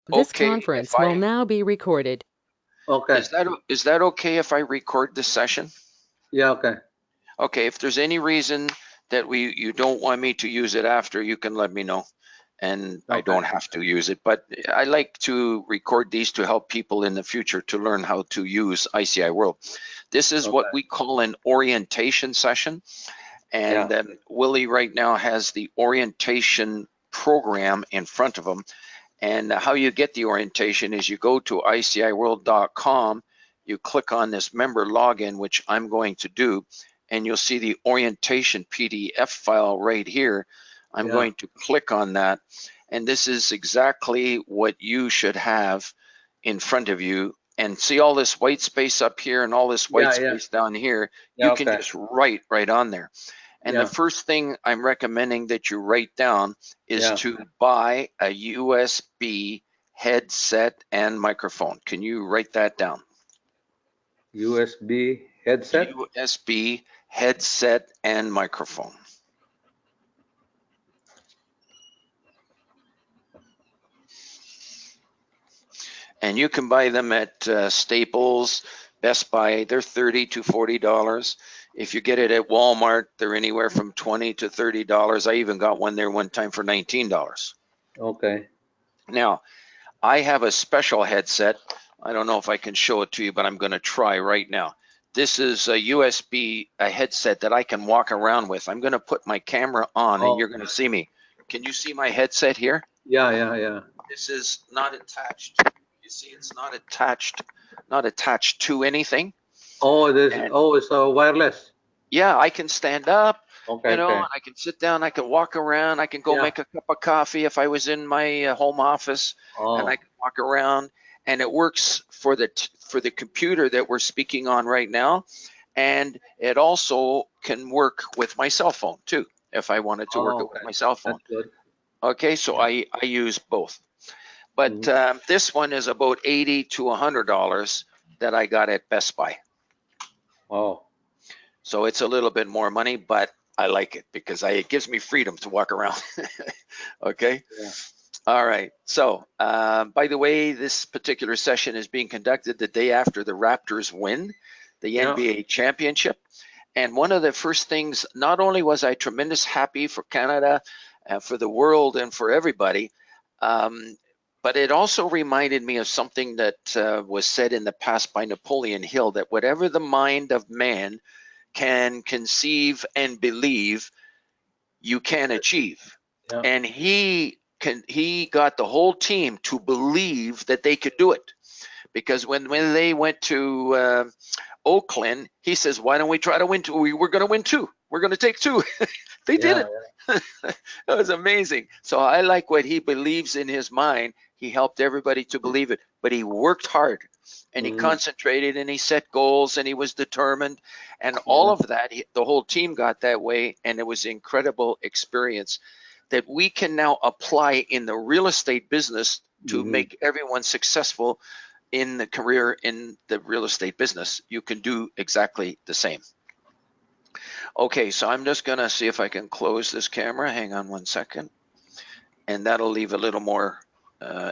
This okay if conference will I, now be recorded. Okay. is that okay if I record this session? Yeah, okay. Okay, if there's any reason that you don't want me to use it after, you can let me know, and I Okay. don't have to use it. But I like to record these to help people in the future to learn how to use ICI World. This is what Okay. we call an orientation session, Yeah. and Willie right now has the orientation program in front of him. And how you get the orientation is you go to ICIWorld.com, you click on this member login, which I'm going to do, and you'll see the orientation PDF file right here. I'm Yeah. going to click on that, and this is exactly what you should have in front of you. And see all this white space up here and all this white Yeah, yeah. space down here, you Yeah, can okay. just write right on there. And the Yeah. first thing I'm recommending that you write down is Yeah. to buy a USB headset and microphone. Can you write that down? USB headset. USB headset and microphone. And you can buy them at Staples, Best Buy. They're $30 to $40. If you get it at Walmart, they're anywhere from $20 to $30. I even got one there one time for $19. Okay. Now, I have a special headset. I don't know if I can show it to you, but I'm going to try right now. This is a USB headset that I can walk around with. I'm going to put my camera on and Oh, you're going to see me. Can you see my headset here? yeah, yeah, yeah. This is not attached. You see, it's not attached to anything. Oh, And it's wireless. yeah, I can stand up, Okay, and okay. I can sit down, I can walk around, I can go Yeah. make a cup of coffee if I was in my home office, and I Oh, can walk around, and it works for the computer that we're speaking on right now, and it also can work with my cell phone too, if I wanted to work oh, it with okay. my cell phone. That's good. Okay, so Yeah. I use both, but Mhm. this one is about $80 to $100 that I got at Best Buy. Oh, So it's a little bit more money, but I like it because it gives me freedom to walk around. Okay. yeah. All right. So, by the way, this particular session is being conducted the day after the Raptors win the Yeah. NBA championship. And one of the first things, not only was I tremendous happy for Canada, for the world, and for everybody, um, but it also reminded me of something that was said in the past by Napoleon Hill, that whatever the mind of man can conceive and believe, you can achieve. Yeah. And he got the whole team to believe that they could do it, because when they went to Oakland, he says, why don't we try to win two? We're going to win two, we're going to take two. They did Yeah. it. That was amazing. So I like what he believes in his mind. He helped everybody to believe it, but he worked hard and he Mm-hmm. concentrated and he set goals and he was determined, and all Yeah. of that, the whole team got that way, and it was an incredible experience that we can now apply in the real estate business to Mm-hmm. make everyone successful in the career in the real estate business. You can do exactly the same. Okay, so I'm just gonna see if I can close this camera. Hang on one second. And that'll leave a little more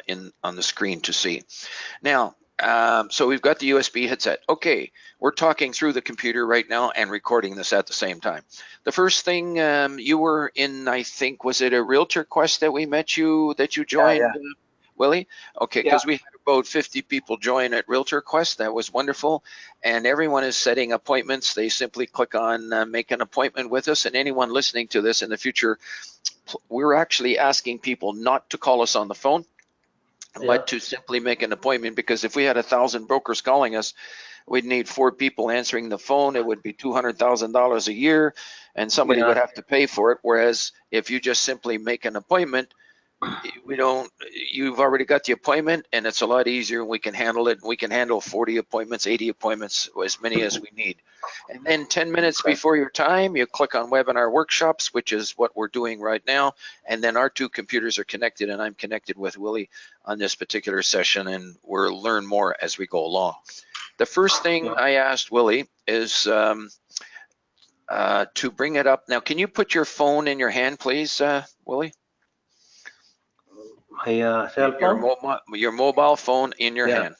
in on the screen to see. Now, so we've got the USB headset. Okay, we're talking through the computer right now and recording this at the same time. The first thing, you were in, I think, was it a Realtor Quest that we met you, that you Yeah, yeah. joined, Willie? Okay, Yeah. because we had about 50 people join at Realtor Quest. That was wonderful. And everyone is setting appointments. They simply click on make an appointment with us. And anyone listening to this in the future, we're actually asking people not to call us on the phone, Yeah. but to simply make an appointment, because if we had 1,000 brokers calling us, we'd need 4 people answering the phone. It would be $200,000 a year, and somebody Yeah. would have to pay for it. Whereas if you just simply make an appointment, we don't, you've already got the appointment, and it's a lot easier. We can handle it. We can handle 40 appointments, 80 appointments, as many as we need. And then 10 minutes Okay. before your time, you click on webinar workshops, which is what we're doing right now. And then our two computers are connected, and I'm connected with Willie on this particular session, and we'll learn more as we go along. The first thing Yeah. I asked Willie is to bring it up. Now, can you put your phone in your hand, please, Willie? My cell phone? Your mobile phone in your Yeah. hand.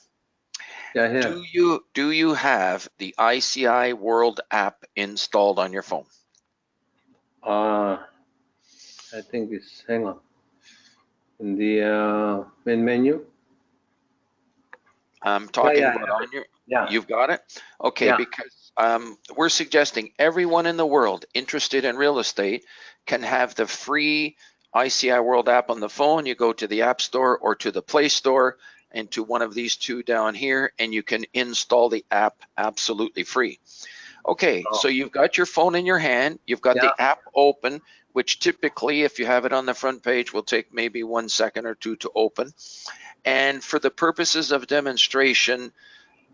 Yeah, here. Do you have the ICIWorld app installed on your phone? I think it's, hang on, in the main menu. I'm Yeah, talking yeah, about on your, yeah. you've got it? Okay, Yeah. because we're suggesting everyone in the world interested in real estate can have the free ICIWorld app on the phone. You go to the App Store or to the Play Store and to one of these two down here, and you can install the app absolutely free. Okay, Oh, so you've got your phone in your hand, you've got yeah. the app open, which typically, if you have it on the front page, will take maybe 1 second or two to open. And for the purposes of demonstration,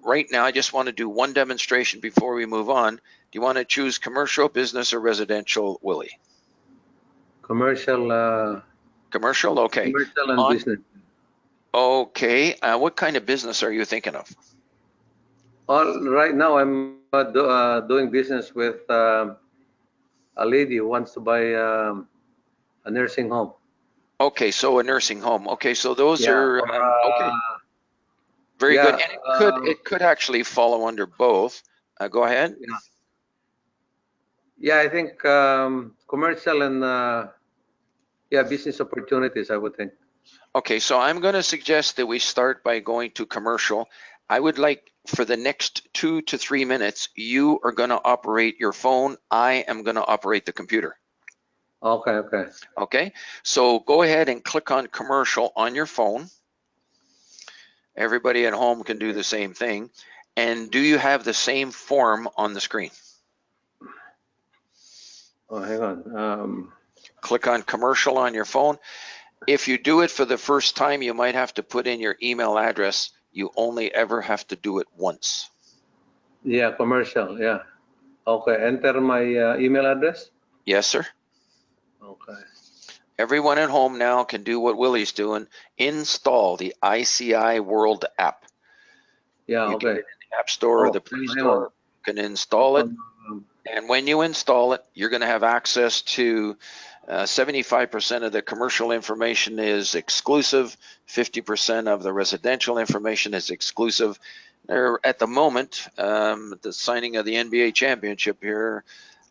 right now, I just want to do one demonstration before we move on. Do you want to choose commercial, business, or residential, Willie? Commercial, Commercial, okay. commercial and business. Okay, what kind of business are you thinking of? All right now, I'm doing business with a lady who wants to buy a nursing home. Okay, so a nursing home. Okay, so those Yeah, are, or okay, very good. yeah, And it could actually follow under both. Go ahead. yeah, yeah. I think commercial and yeah, business opportunities, I would think. Okay, so I'm going to suggest that we start by going to commercial. I would like for the next 2 to 3 minutes, you are going to operate your phone. I am going to operate the computer. Okay, okay. Okay, so go ahead and click on commercial on your phone. Everybody at home can do the same thing. And do you have the same form on the screen? Oh, hang on. Click on commercial on your phone. If you do it for the first time, you might have to put in your email address. You only ever have to do it once. Yeah, commercial. Yeah. Okay. Enter my email address. Yes, sir. Okay. Everyone at home now can do what Willie's doing. Install the ICIWorld app. Yeah. You get Okay. it in the App Store or Oh, the Play hang on. Store. You can install it. Um, And when you install it, you're going to have access to 75% of the commercial information is exclusive. 50% of the residential information is exclusive. At the moment, the signing of the NBA championship here,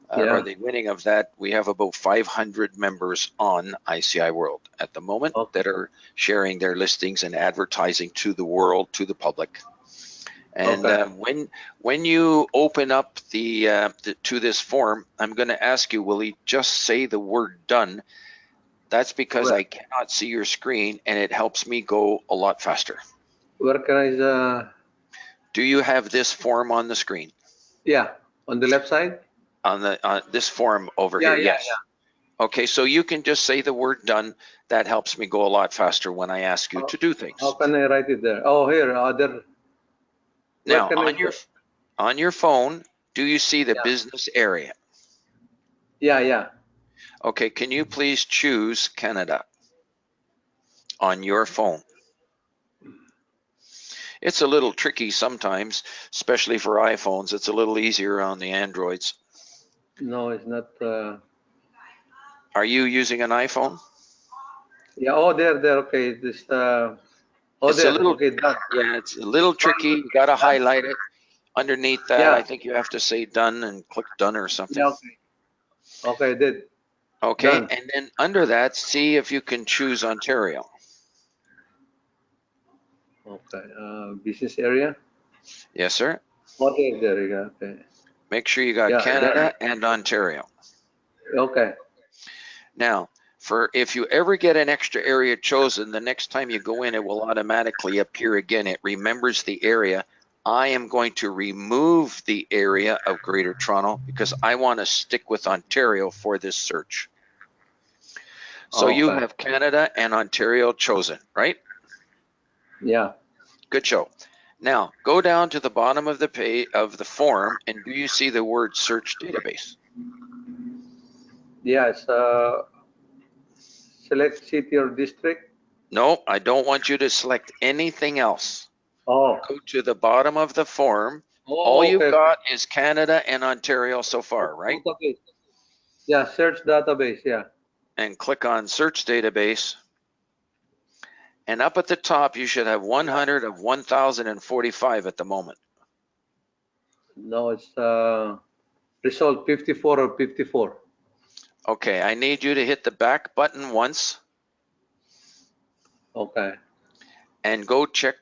or yeah. the winning of that, we have about 500 members on ICIWorld at the moment Okay. that are sharing their listings and advertising to the world, to the public. And Okay. when you open up to this form, I'm going to ask you, Willie, just say the word done. That's because Where, I cannot see your screen, and it helps me go a lot faster. where can I? Do you have this form on the screen? Yeah, on the left side. On this form over Yeah, here, yeah, yes. Okay, so you can just say the word done. That helps me go a lot faster when I ask you yeah. to do How things. can I write it there? Oh, here. Other. Where Now, can I? on your phone, do you see the Yeah. business area? Yeah, yeah. Okay, can you please choose Canada on your phone? It's a little tricky sometimes, especially for iPhones. It's a little easier on the Androids. No, it's not. Are you using an iPhone? Yeah. Oh, there. Okay. This. Oh, It's a there. little, Okay, done. yeah, it's a little tricky. Done. You got to Done. highlight it. Underneath that, I Yeah. think you have to say done and click done or something. Yeah. Okay. Okay, I did. Okay, Done. and then under that, see if you can choose Ontario. Okay. Business area. Yes, sir. Okay, there you go. Okay. Make sure you got Yeah, done. Canada and Ontario. Okay. Now, for if you ever get an extra area chosen, the next time you go in, it will automatically appear again. It remembers the area. I am going to remove the area of Greater Toronto because I want to stick with Ontario for this search. So you Okay. have Canada and Ontario chosen, right? Yeah. Good show. Now, go down to the bottom of the page of the form, and do you see the word search database? Yeah, it's select city or district. No, I don't want you to select anything else. Oh. Go to the bottom of the form. All Oh, you've okay, okay. got is Canada and Ontario so far, right? Database. Yeah, search database. Yeah. And click on search database. And up at the top, you should have 100 of 1,045 at the moment. No, it's result 54 or 54. Okay, I need you to hit the back button once Okay. and go check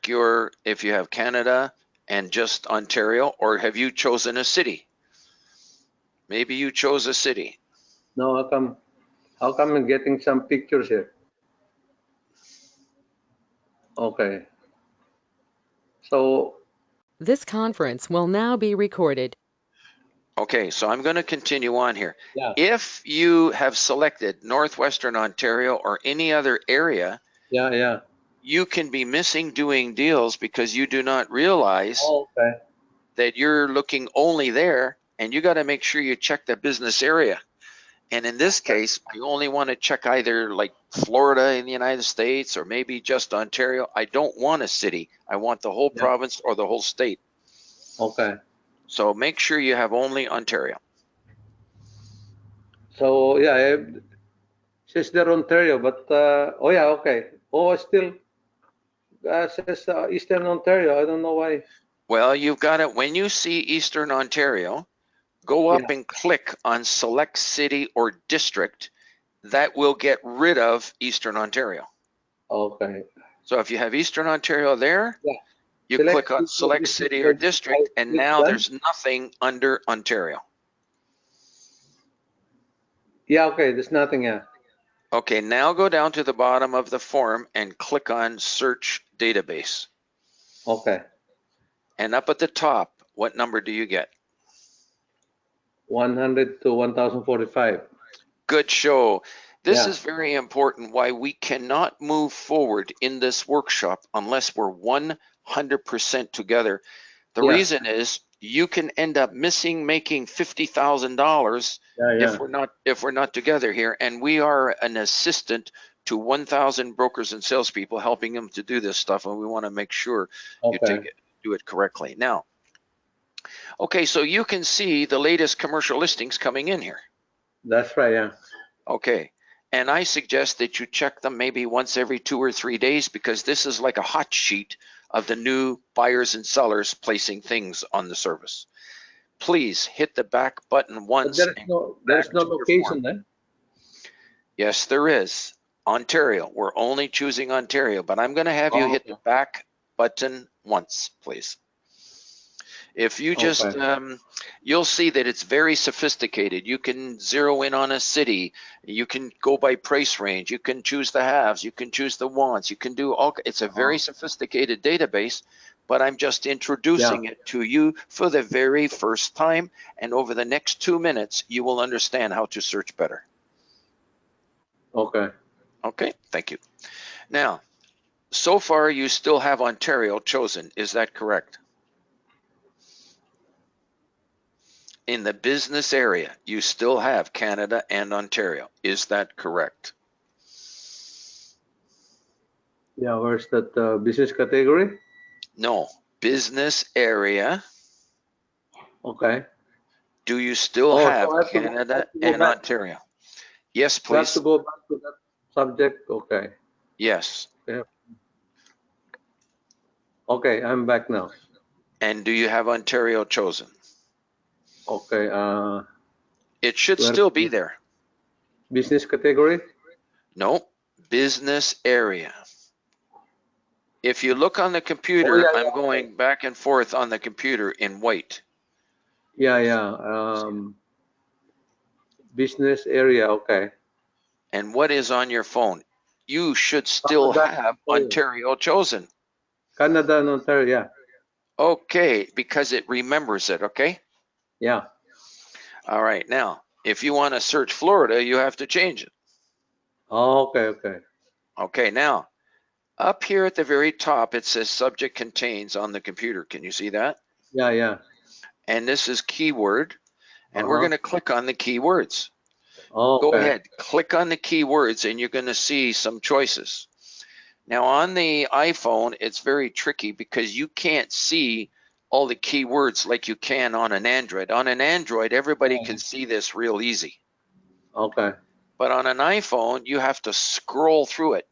if you have Canada and just Ontario, or have you chosen a city? Maybe you chose a city. No, how come I'm getting some pictures here? Okay. So, This conference will now be recorded. Okay, so I'm going to continue on here. yeah, If you have selected Northwestern Ontario or any other area, yeah. you can be missing doing deals because you do not realize Oh, okay. that you're looking only there, and you got to make sure you check the business area. And in this case, I only want to check either like Florida in the United States or maybe just Ontario. I don't want a city. I want the whole Yeah. province or the whole state. Okay. So make sure you have only Ontario. So, yeah, it says there Ontario, but, oh, yeah, okay. Oh, it still says Eastern Ontario. I don't know why. Well, you've got it. When you see Eastern Ontario, go up Yeah. and click on select city or district. That will get rid of Eastern Ontario. Okay. So if you have Eastern Ontario there, Yeah. you Select click on city or select district, city or then I district, and click now done. there's nothing under Ontario. Yeah, okay. There's nothing, yeah. Okay, now go down to the bottom of the form and click on search database. Okay. And up at the top, what number do you get? 100 to 1045. Good show. This Yeah. is very important why we cannot move forward in this workshop unless we're 100% together. The Yeah. reason is you can end up making $50,000 Yeah. if we're not together here, and we are an assistant to 1,000 brokers and salespeople helping them to do this stuff, and we want to make sure you Okay. do it correctly. Now, okay, so you can see the latest commercial listings coming in here. That's right, yeah. Okay, and I suggest that you check them maybe once every 2 or 3 days, because this is like a hot sheet of the new buyers and sellers placing things on the service. Please hit the back button But once and go there's back no to your form. location then. Yes, there is. Ontario. We're only choosing Ontario, but I'm going to have you Oh, hit the back button once, please. If you just, okay. you'll see that it's very sophisticated. You can zero in on a city. You can go by price range. You can choose the haves. You can choose the wants. You can do all, it's a very sophisticated database, but I'm just introducing it to you for the very first time. And over the next 2 minutes, you will understand how to search better. Okay. Okay, thank you. Now, so far you still have Ontario chosen. Is that correct? In the business area, you still have Canada and Ontario. Is that correct? Yeah, where's that business category? No. Business area, Okay. do you still Oh, so have I Canada have to go and back. Ontario? Yes, We have to please. go back to that subject. Okay. Yes. Yeah. Okay, I'm back now. And do you have Ontario chosen? Okay. It should Where's still be there. business category? No. Business area. If you look on the Oh, computer, yeah, I'm yeah. going back and forth on the computer in white. Yeah. Business area. Okay. And what is on your phone? You should still Canada, have Ontario. Ontario chosen. Canada and Ontario. Yeah. Okay, because it remembers it, okay? Yeah. All right, now, if you want to search Florida, you have to change it. Oh, okay. Okay, now, up here at the very top, it says subject contains on the computer. Can you see that? Yeah. And this is keyword, and we're Uh-huh. going to click on the keywords. Oh, Go okay. ahead, click on the keywords, and you're going to see some choices. Now, on the iPhone, it's very tricky because you can't see all the keywords like you can on an Android. On an Android, everybody can see this real easy. Okay. But on an iPhone, you have to scroll through it.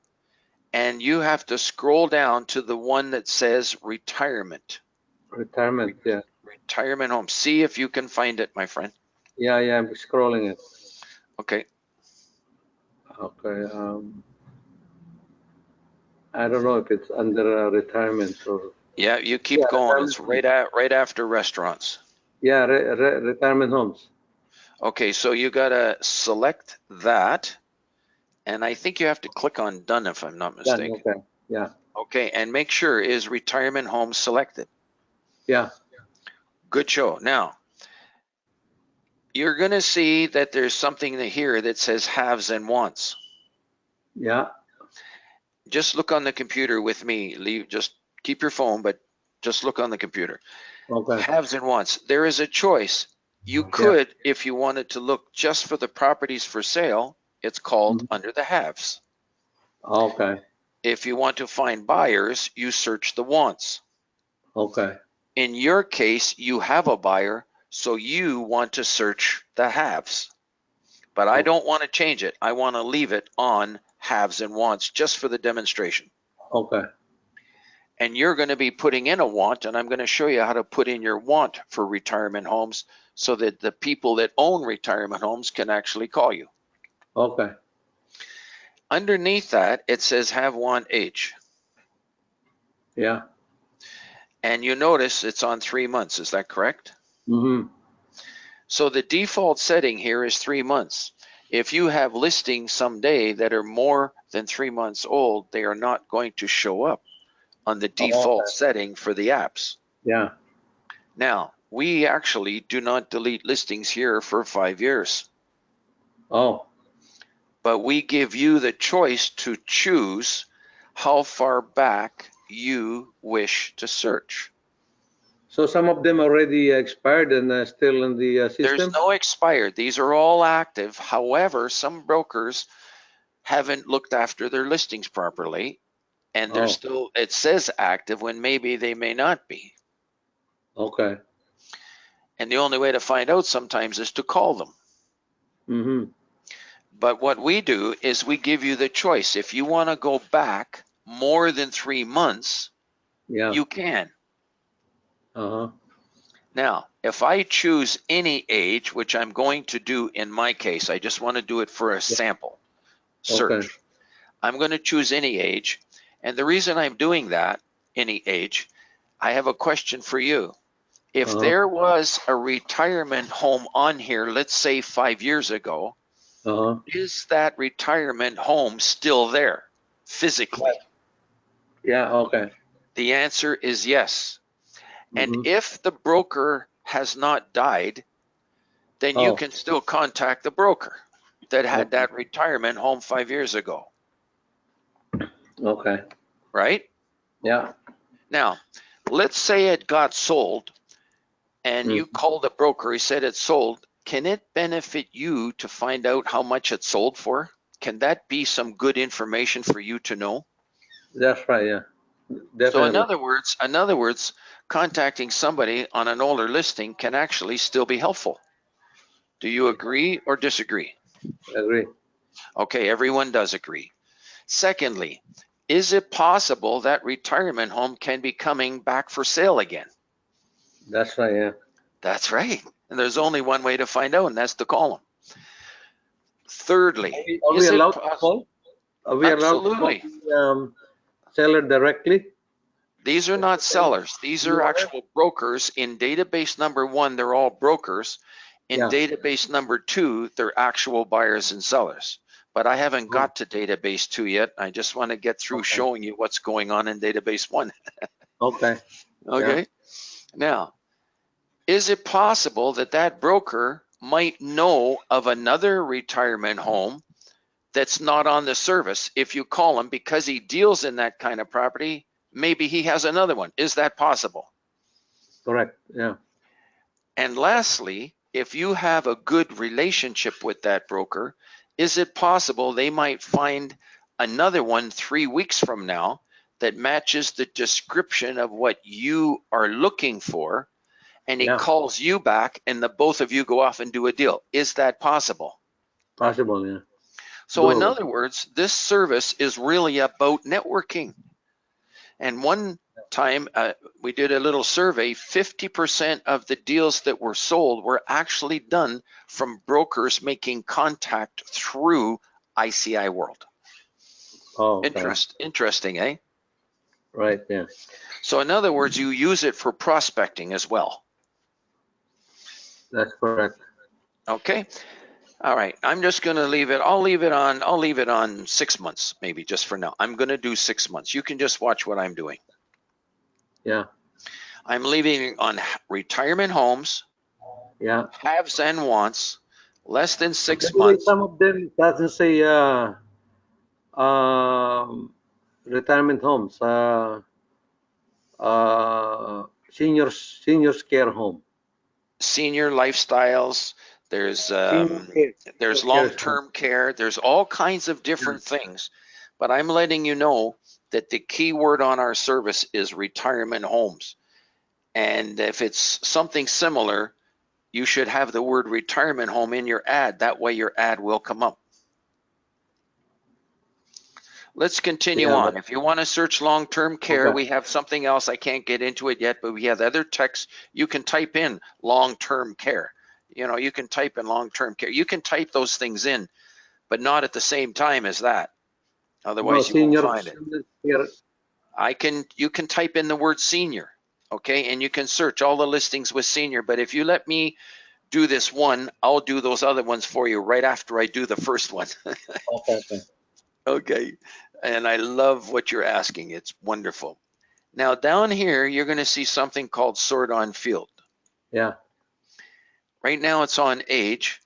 and you have to scroll down to the one that says retirement. Retirement, yeah. Retirement home. See if you can find it, my friend. Yeah, I'm scrolling it. Okay. Okay. I don't know if it's under retirement or. Yeah, you keep going. It's Retirement. right after restaurants. Yeah, retirement homes. Okay, so you gotta select that, and I think you have to click on done if I'm not Done. mistaken. Okay. Yeah. Okay, and make sure is retirement home selected. Yeah. Good show. Now, you're gonna see that there's something here that says haves and wants. Yeah. Just look on the computer with me. Just keep your phone, but just look on the computer. Okay. Haves and wants. There is a choice. You could, if you wanted to look just for the properties for sale, it's called under the haves. Okay. If you want to find buyers, you search the wants. Okay. In your case, you have a buyer, so you want to search the haves. But I don't want to change it. I want to leave it on haves and wants just for the demonstration. Okay. And you're going to be putting in a want, and I'm going to show you how to put in your want for retirement homes so that the people that own retirement homes can actually call you. Okay. Underneath that, it says have want age. Yeah. And you notice it's on 3 months. Is that correct? Mm-hmm. So the default setting here is 3 months. If you have listings someday that are more than 3 months old, they are not going to show up on the default setting for the apps. Yeah. Now, we actually do not delete listings here for 5 years. Oh. But we give you the choice to choose how far back you wish to search. So some of them already expired and still in the system? There's no expired. These are all active. However, some brokers haven't looked after their listings properly, and they're still, it says active when maybe they may not be. Okay. And the only way to find out sometimes is to call them. Mm-hmm. But what we do is we give you the choice. If you want to go back more than 3 months, Yeah. you can. Uh-huh. Now, if I choose any age, which I'm going to do in my case, I just want to do it for a sample search. Okay. I'm going to choose any age. And the reason I'm doing that, any age, I have a question for you. If there was a retirement home on here, let's say 5 years ago, is that retirement home still there physically? Yeah, okay. The answer is yes. And if the broker has not died, then you can still contact the broker that had that retirement home 5 years ago. Okay. Right? Yeah. Now, let's say it got sold and you called the broker, he said it's sold. Can it benefit you to find out how much it sold for? Can that be some good information for you to know? That's right, yeah. Definitely. So in other words, contacting somebody on an older listing can actually still be helpful. Do you agree or disagree? Agree. Okay, everyone does agree. Secondly, is it possible that retirement home can be coming back for sale again? That's right, yeah. That's right. And there's only one way to find out, and that's to call them. Thirdly, Are we allowed to call? Are we allowed to call the seller directly? These are not sellers. These are actual brokers. In database number 1, they're all brokers. In database number 2, they're actual buyers and sellers. But I haven't got to database 2 yet. I just want to get through showing you what's going on in database 1. Okay. Okay. Yeah. Now, is it possible that that broker might know of another retirement home that's not on the service? If you call him because he deals in that kind of property, maybe he has another one. Is that possible? Correct, yeah. And lastly, if you have a good relationship with that broker, is it possible they might find another one 3 weeks from now that matches the description of what you are looking for, and he calls you back and the both of you go off and do a deal? Is that possible? Possible, yeah. So in other words, this service is really about networking. And one time we did a little survey, 50% of the deals that were sold were actually done from brokers making contact through ICIWorld. Oh, okay. Interesting, eh? Right, yeah. So in other words, you use it for prospecting as well. That's correct. Okay. All right. I'm just going to leave it. I'll leave it on 6 months, maybe, just for now. I'm going to do 6 months. You can just watch what I'm doing. Yeah. I'm leaving on retirement homes, Yeah. haves and wants, less than 6 Anyway, months. some of them doesn't say um, retirement homes, seniors care home. Senior lifestyles. There's Senior care. there's Senior care home. long-term care. There's all kinds of Yeah. different things. But I'm letting you know that the key word on our service is retirement homes. And if it's something similar, you should have the word retirement home in your ad. That way your ad will come up. Let's continue Yeah, on. but If you want to search long-term care, okay. we have something else. I can't get into it yet, but we have other text. You can type in long-term care. You know, you can type in long-term care. You can type those things in, but not at the same time as that. No, Otherwise, you won't find it. senior care. You can type in the word senior, okay? And you can search all the listings with senior, but if you let me do this one, I'll do those other ones for you right after I do the first one. Okay, okay. Okay, and I love what you're asking. It's wonderful. Now down here, you're going to see something called sort on field. Yeah. Right now it's on age.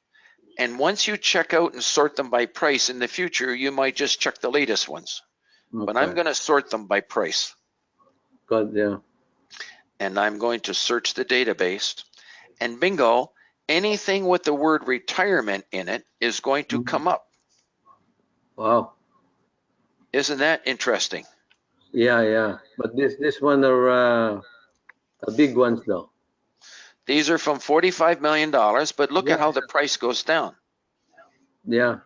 And once you check out and sort them by price in the future, you might just check the latest ones. But I'm Okay. going to sort them by price. Good, yeah. And I'm going to search the database. And bingo, anything with the word retirement in it is going to Mhm. come up. Wow. Isn't that interesting? Yeah, yeah. But this one are big ones though. These are from $45 million, but look at Yeah. how the price goes down. Yeah.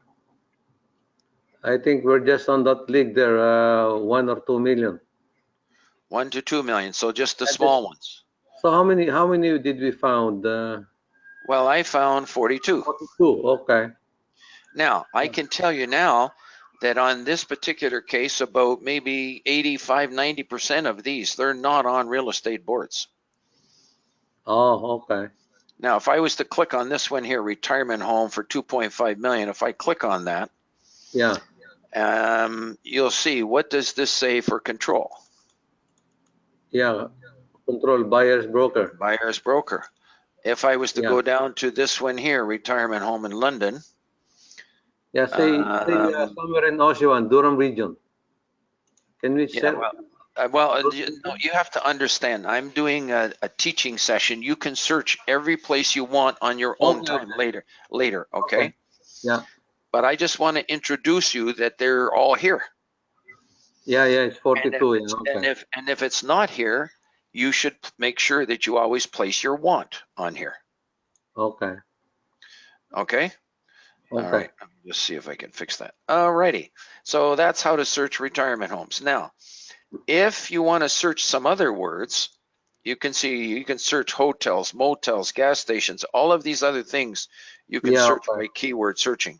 I think we're just on that league there, 1 or 2 million. 1 to 2 million, so just the And this, small ones. so how many did we found? Well, I found 42. 42. Okay. Now, I can tell you now that on this particular case, about maybe 85, 90% of these, they're not on real estate boards. Oh, okay. Now, if I was to click on this one here, retirement home for 2.5 million, if I click on that, Yeah. you'll see, what does this say for control? Yeah. Control buyer's broker. Buyer's broker. If I was to Yeah. go down to this one here, retirement home in London, Yeah. Say somewhere in Oshawa, Durham region. Can we yeah, set? you have to understand, I'm doing a teaching session. You can search every place you want on your own Okay. time later, Okay. okay? Yeah. But I just want to introduce you that they're all here. Yeah. Yeah. It's And 42. Yeah. Okay. if it's not here, you should make sure that you always place your want on here, Okay. okay? All Okay. right, let me just see if I can fix that. All righty, so that's how to search retirement homes. Now, if you want to search some other words, you can search hotels, motels, gas stations, all of these other things you can Yeah. search Okay. by keyword searching.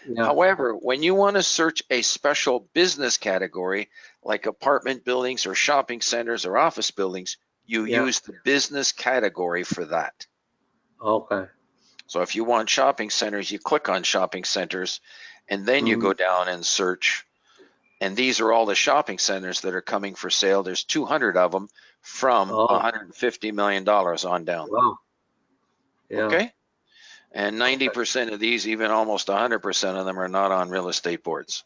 Yeah. However, when you want to search a special business category like apartment buildings or shopping centers or office buildings, you Yeah. use the business category for that. Okay. So if you want shopping centers, you click on shopping centers and then you go down and search. And these are all the shopping centers that are coming for sale. There's 200 of them from Oh, $150 million on down. wow. Yeah. Okay? And Okay. 90% of these, even almost 100% of them, are not on real estate boards.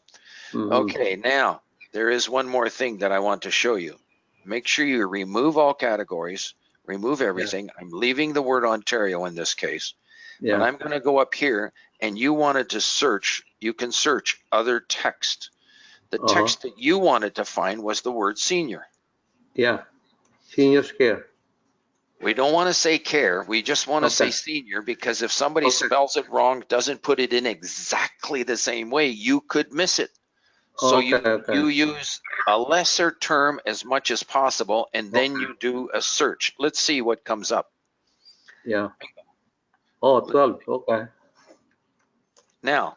Mm-hmm. Okay, now there is one more thing that I want to show you. Make sure you remove all categories, remove Yeah. everything. I'm leaving the word Ontario in this case, but Yeah. I'm going to go up here and you wanted to search, you can search other text. The Uh-huh. text that you wanted to find was the word senior. Yeah. Seniors care. We don't want to say care. We just want to say Okay. senior, because if somebody Okay. spells it wrong, doesn't put it in exactly the same way, you could miss it. So Okay. you Okay. use a lesser term as much as possible, and then you do a search. Let's see what comes up. Yeah. Oh, 12. Okay. Now,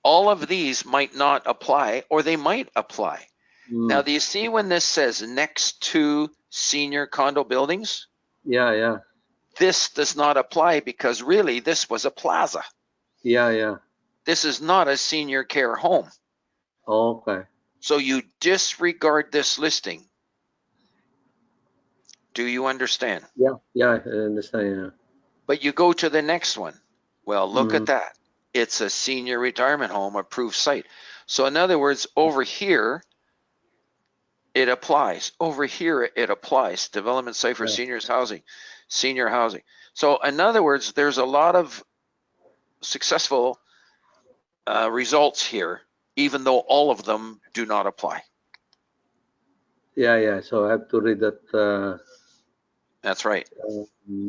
all of these might not apply, or they might apply. Now, Mm. do you see when this says next to senior condo buildings? Yeah. Yeah. This does not apply because really this was a plaza. Yeah. Yeah. This is not a senior care home. Okay. So you disregard this listing. Do you understand? Yeah. Yeah. I understand. Yeah. But you go to the next one. Well, look Mm. at that. It's a senior retirement home approved site. So in other words, over here, it applies. Over here, it applies. Development site for Yeah. seniors housing, senior housing. So in other words, there's a lot of successful results here, even though all of them do not apply. Yeah. Yeah. So I have to read that That's right.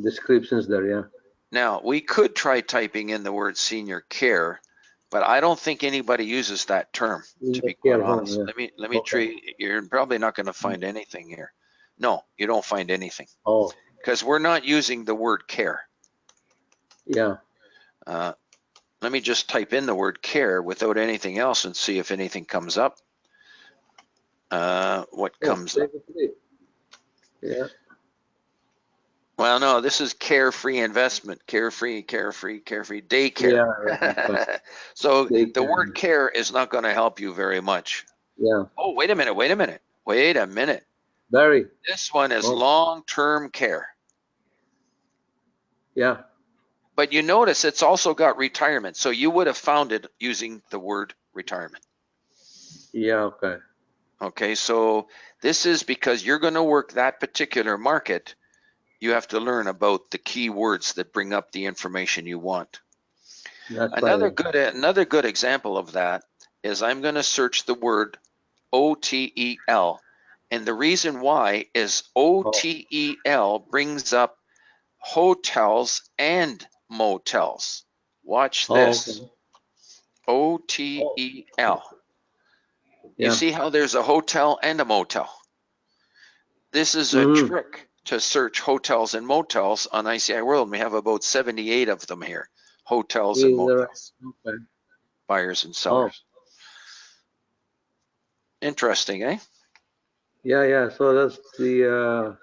descriptions there. Yeah. Now, we could try typing in the word senior care, but I don't think anybody uses that term, In to the be quite care home. honest. Yeah. Let me Okay. treat, you're probably not going to find anything here. No, you don't find anything Oh. because we're not using the word care. Yeah. Let me just type in the word care without anything else and see if anything comes up. What Oh, comes up? 23. Yeah. Well, no, this is carefree investment, carefree, daycare. Yeah. Yeah. Okay. So They the word can. care is not going to help you very much. Yeah. Oh, wait a minute, wait a minute, wait a minute. Very. This one is Oh. long-term care. Yeah. But you notice it's also got retirement. So you would have found it using the word retirement. Yeah. Okay. Okay, so this is because you're going to work that particular market. You have to learn about the key words that bring up the information you want. That's right. Another good example of that is I'm going to search the word OTEL. And the reason why is Oh. OTEL brings up hotels and motels. Watch Oh. this. Okay. Oh. OTEL. You Yeah. see how there's a hotel and a motel? This is a Mm-hmm. trick to search hotels and motels on ICIWorld. We have about 78 of them here, hotels and Is there? motels, Okay. buyers and Oh. sellers. Interesting, eh? Yeah. Yeah. So that's the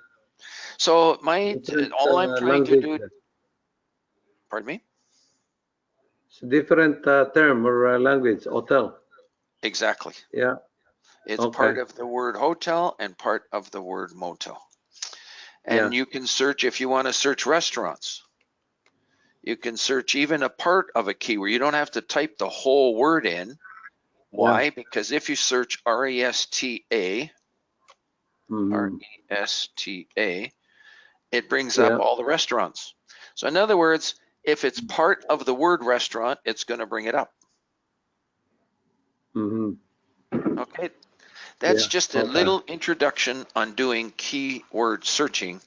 So different all I'm trying to language. do, pardon me? It's a different term or language. Hotel. Exactly. Yeah. It's part Okay. of the word hotel and part of the word motel. Yeah. And you can search, if you want to search restaurants, you can search even a part of a keyword. You don't have to type the whole word in. Yeah. Why? Because if you search RESTA, Mm-hmm. RESTA, it brings up Yeah. all the restaurants. So in other words, if it's part of the word restaurant, it's going to bring it up. Mm-hmm. Okay, that's Yeah. just a Okay. little introduction on doing keyword searching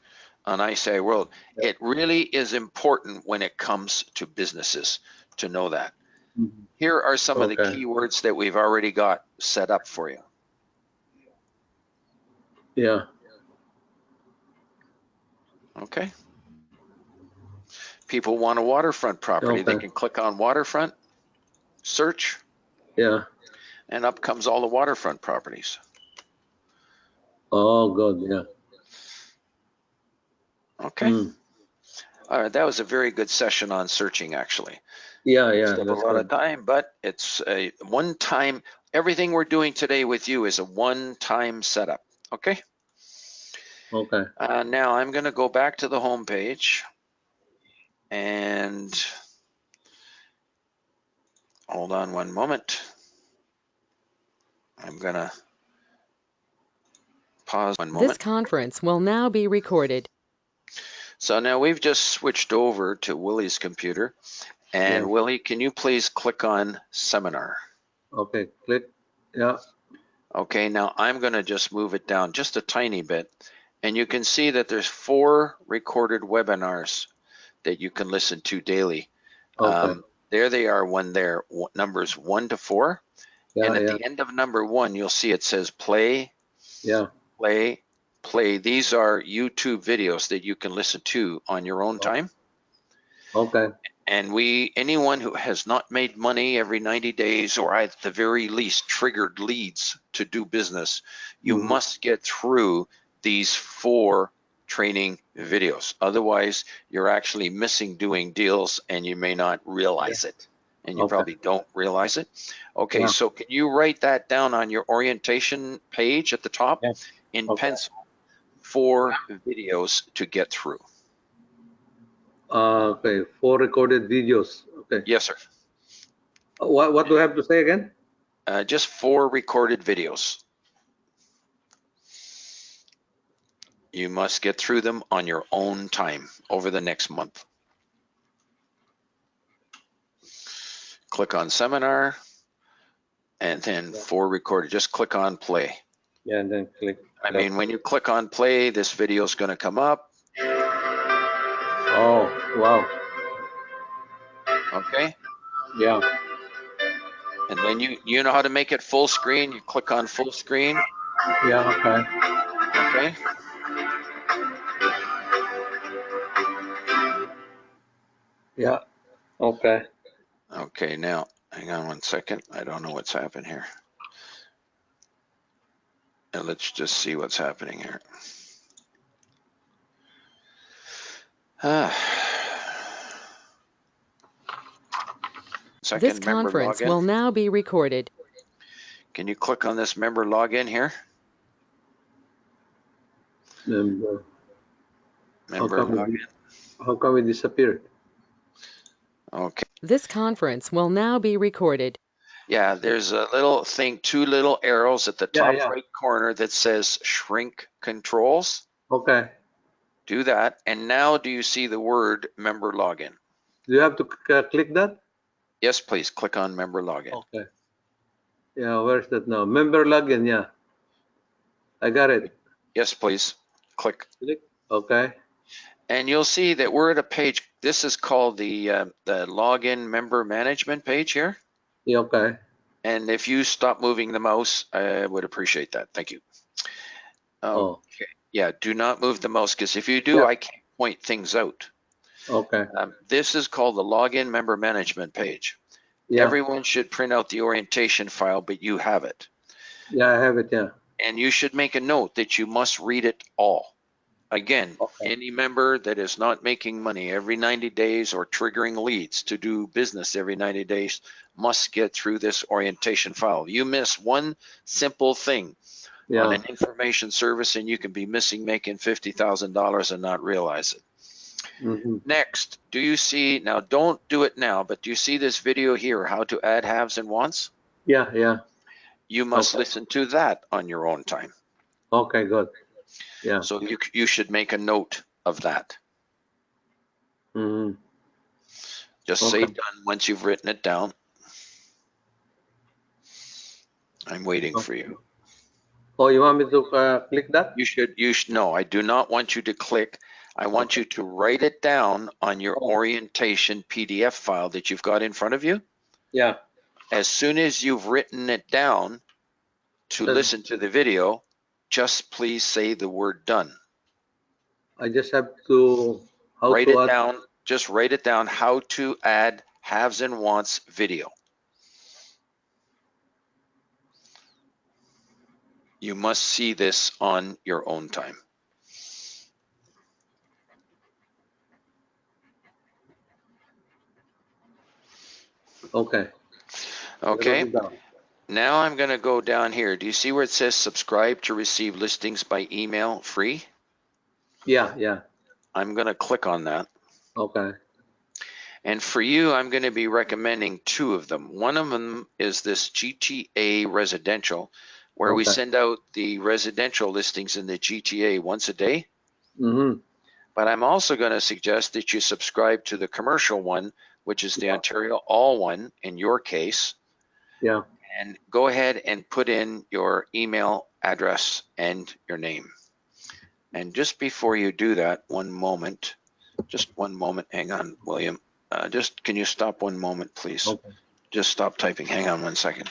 on ICIWorld. Yeah. It really is important when it comes to businesses to know that. Mm-hmm. Here are some of the Okay. keywords that we've already got set up for you. Yeah. Okay. People want a waterfront property. They Okay. can click on waterfront, search, Yeah. and up comes all the waterfront properties. Oh, good. Yeah. Okay. Mm. All right. That was a very good session on searching, actually. Yeah. We Yeah. used up a That's lot of good. time, but it's a one-time, everything we're doing today with you is a one-time setup. Okay. Okay. Now I'm going to go back to the home page and hold on one moment. I'm going to pause one This moment. conference will now be recorded. So now we've just switched over to Willie's computer. And Yeah. Willie, can you please click on seminar? Okay. Click. Yeah. Okay, now I'm going to just move it down just a tiny bit. And you can see that there's 4 recorded webinars that you can listen to daily. Okay. There they are, numbers 1 to 4. Yeah, And at yeah, the end of number 1, you'll see it says play, yeah. play, play. These are YouTube videos that you can listen to on your own time. Okay. And anyone who has not made money every 90 days, or at the very least triggered leads to do business, you Mhm. must get through these 4 training videos. Otherwise, you're actually missing doing deals and you may not realize it. And you Okay. probably don't realize it. Okay, Yeah. so can you write that down on your orientation page at the top Yeah. in Okay. pencil? 4 videos to get through. Okay. 4 recorded videos. Okay. Yes, sir. What do I have to say again? Just 4 recorded videos. You must get through them on your own time over the next month. Click on seminar and then 4 recorded. Just click on play. Yeah, and then click. I mean, when you click on play, this video is going to come up. Oh, wow. Okay. Yeah. And then you know how to make it full screen. You click on full screen. Yeah. Okay. Okay. Yeah. Okay. Okay. Now, hang on one second. I don't know what's happened here. And let's just see what's happening here. This Second, member conference login. will now be recorded. Can you click on this member login here? Member. Member login. How come it disappeared? Okay. This conference will now be recorded. Yeah, there's a little thing, 2 little arrows at the Yeah, top yeah. right corner that says shrink controls. Okay. Do that. And now do you see the word member login? Do you have to click that? Yes, please click on member login. Okay. Yeah, where's that now? Member login, yeah. I got it. Yes, please click. Click. Okay. And you'll see that we're at a page. This is called the login member management page here. Yeah, okay. And if you stop moving the mouse, I would appreciate that. Thank you. Oh. Okay. Yeah, do not move the mouse because if you do, Yeah. I can't point things out. Okay. This is called the login member management page. Yeah. Everyone should print out the orientation file, but you have it. Yeah, I have it, yeah. And you should make a note that you must read it all. Again, Okay. any member that is not making money every 90 days or triggering leads to do business every 90 days must get through this orientation file. You miss one simple thing on an information service and you can be missing making $50,000 and not realize it. Mm-hmm. Next, do you see, now don't do it now, but do you see this video here, how to add haves and wants? Yeah, yeah. You must Okay. listen to that on your own time. Okay, good. Yeah. So you should make a note of that. Mm-hmm. Just say done once you've written it down. I'm waiting for you. Oh, you want me to click that? You should, no, I do not want you to click. I want you to write it down on your orientation PDF file that you've got in front of you. Yeah. As soon as you've written it down to listen to the video, just please say the word done. I just have to, Write it down, just write it down, how to add haves and wants video. You must see this on your own time. Okay. Okay. Now I'm going to go down here. Do you see where it says subscribe to receive listings by email free? Yeah, yeah. I'm going to click on that. Okay. And for you, I'm going to be recommending 2 of them. One of them is this GTA residential, where we send out the residential listings in the GTA once a day. Mm-hmm. But I'm also going to suggest that you subscribe to the commercial one, which is the Ontario All one in your case. Yeah. And go ahead and put in your email address and your name. And just before you do that, one moment, just one moment, hang on, William. Can you stop one moment, please? Okay. Just stop typing, hang on 1 second.